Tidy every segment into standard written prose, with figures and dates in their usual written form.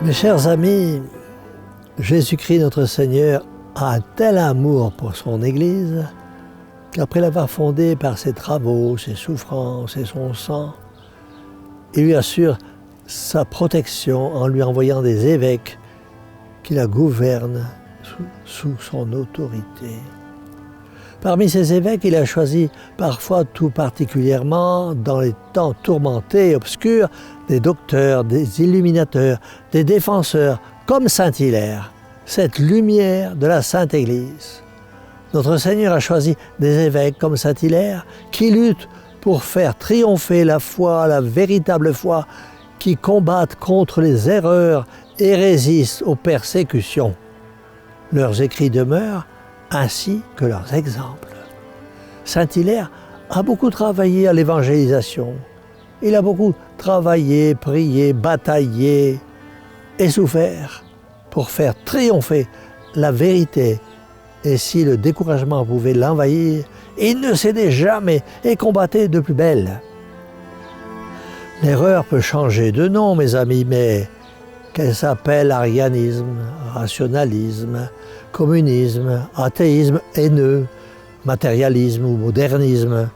Mes chers amis, Jésus-Christ notre Seigneur a un tel amour pour son Église qu'après l'avoir fondée par ses travaux, ses souffrances et son sang, il lui assure sa protection en lui envoyant des évêques qui la gouvernent sous son autorité. Parmi ces évêques, il a choisi parfois tout particulièrement, dans les temps tourmentés et obscurs, des docteurs, des illuminateurs, des défenseurs, comme saint Hilaire, cette lumière de la Sainte Église. Notre Seigneur a choisi des évêques comme saint Hilaire qui luttent pour faire triompher la foi, la véritable foi, qui combattent contre les erreurs et résistent aux persécutions. Leurs écrits demeurent, ainsi que leurs exemples. Saint Hilaire a beaucoup travaillé à l'évangélisation. Il a beaucoup travaillé, prié, bataillé et souffert pour faire triompher la vérité. Et si le découragement pouvait l'envahir, il ne cédait jamais et combattait de plus belle. L'erreur peut changer de nom, mes amis, mais qu'elle s'appelle arianisme, rationalisme, communisme, athéisme haineux, matérialisme ou modernisme,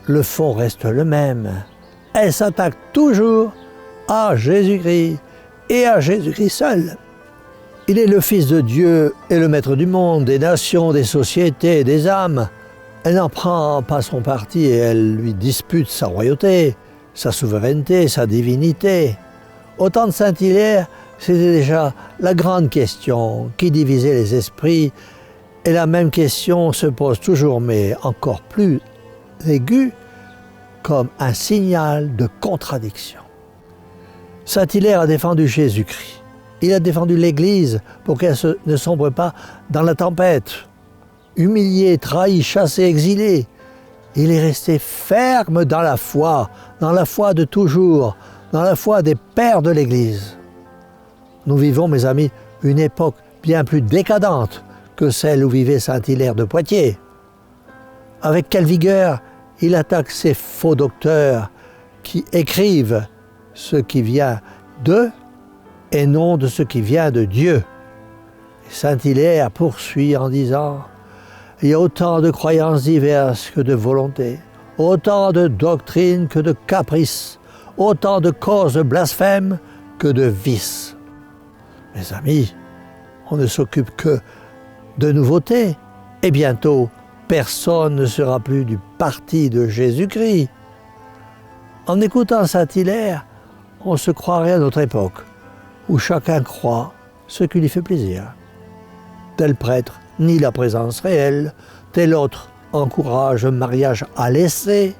le fond reste le même. Elle s'attaque toujours à Jésus-Christ et à Jésus-Christ seul. Il est le Fils de Dieu et le Maître du monde, des nations, des sociétés, des âmes. Elle n'en prend pas son parti et elle lui dispute sa royauté, sa souveraineté, sa divinité. Au temps de saint Hilaire, c'était déjà la grande question qui divisait les esprits, et la même question se pose toujours, mais encore plus aiguë, comme un signal de contradiction. Saint Hilaire a défendu Jésus-Christ. Il a défendu l'Église pour qu'elle ne sombre pas dans la tempête. Humilié, trahi, chassé, exilé, il est resté ferme dans la foi de toujours, dans la foi des pères de l'Église. Nous vivons, mes amis, une époque bien plus décadente que celle où vivait saint Hilaire de Poitiers. Avec quelle vigueur il attaque ces faux docteurs qui écrivent ce qui vient d'eux et non de ce qui vient de Dieu. Saint Hilaire poursuit en disant « Il y a autant de croyances diverses que de volontés, autant de doctrines que de caprices, autant de causes de blasphème que de vices. » Mes amis, on ne s'occupe que de nouveautés et bientôt personne ne sera plus du parti de Jésus-Christ. En écoutant saint Hilaire, on se croirait à notre époque où chacun croit ce qui lui fait plaisir. Tel prêtre nie la présence réelle, tel autre encourage un mariage à l'essai,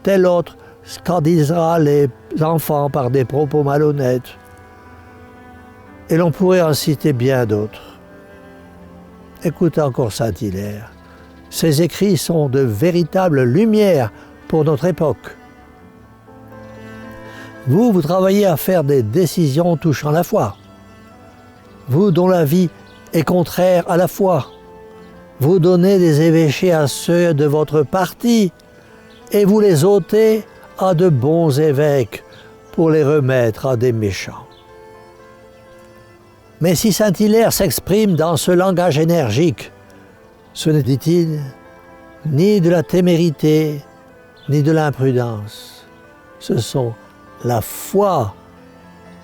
tel autre scandalisera les enfants par des propos malhonnêtes. Et l'on pourrait en citer bien d'autres. Écoutez encore saint Hilaire. Ses écrits sont de véritables lumières pour notre époque. Vous travaillez à faire des décisions touchant la foi. Vous dont la vie est contraire à la foi. Vous donnez des évêchés à ceux de votre parti et vous les ôtez à de bons évêques pour les remettre à des méchants. Mais si saint Hilaire s'exprime dans ce langage énergique, ce n'est, dit-il, ni de la témérité, ni de l'imprudence. Ce sont la foi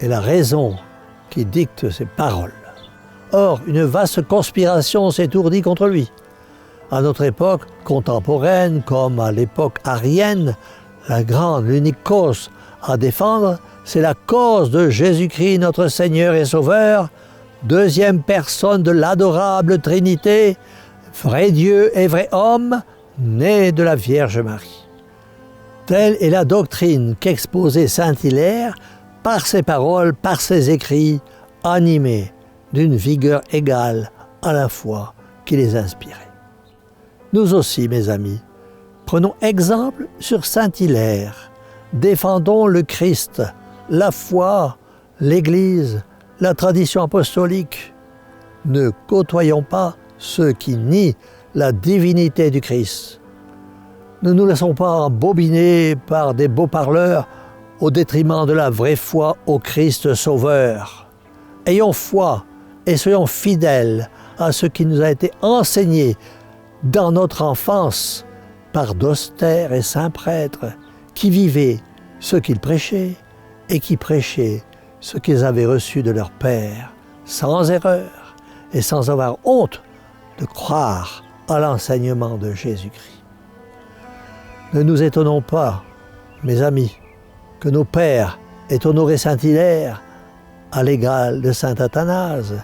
et la raison qui dictent ses paroles. Or, une vaste conspiration s'étourdit contre lui. À notre époque contemporaine, comme à l'époque arienne, la grande, l'unique cause à défendre, c'est la cause de Jésus-Christ, notre Seigneur et Sauveur, deuxième personne de l'adorable Trinité, vrai Dieu et vrai homme, né de la Vierge Marie. Telle est la doctrine qu'exposait saint Hilaire par ses paroles, par ses écrits, animés d'une vigueur égale à la foi qui les inspirait. Nous aussi, mes amis, prenons exemple sur saint Hilaire, défendons le Christ, la foi, l'Église, la tradition apostolique. Ne côtoyons pas ceux qui nient la divinité du Christ. Ne nous laissons pas embobiner par des beaux parleurs au détriment de la vraie foi au Christ Sauveur. Ayons foi et soyons fidèles à ce qui nous a été enseigné dans notre enfance par d'austères et saints prêtres qui vivaient ce qu'ils prêchaient et qui prêchaient ce qu'ils avaient reçu de leur Père, sans erreur et sans avoir honte de croire à l'enseignement de Jésus-Christ. Ne nous étonnons pas, mes amis, que nos pères aient honoré Saint-Hilaire à l'égal de Saint Athanase,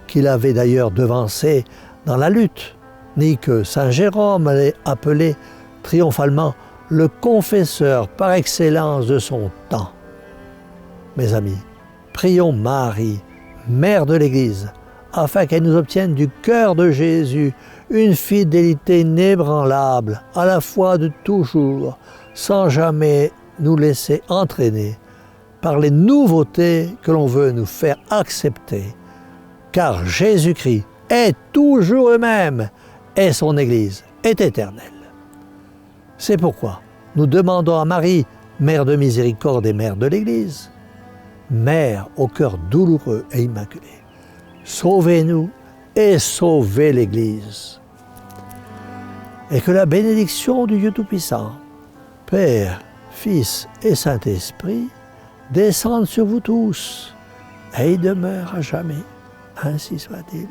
qu'il avait d'ailleurs devancé dans la lutte, ni que Saint Jérôme l'ait appelé triomphalement le confesseur par excellence de son temps. Mes amis, prions Marie, Mère de l'Église, afin qu'elle nous obtienne du cœur de Jésus une fidélité inébranlable à la foi de toujours, sans jamais nous laisser entraîner par les nouveautés que l'on veut nous faire accepter. Car Jésus-Christ est toujours le même et son Église est éternelle. C'est pourquoi nous demandons à Marie, Mère de miséricorde et Mère de l'Église, Mère au cœur douloureux et immaculé, sauvez-nous et sauvez l'Église. Et que la bénédiction du Dieu Tout-Puissant, Père, Fils et Saint-Esprit, descende sur vous tous et y demeure à jamais. Ainsi soit-il.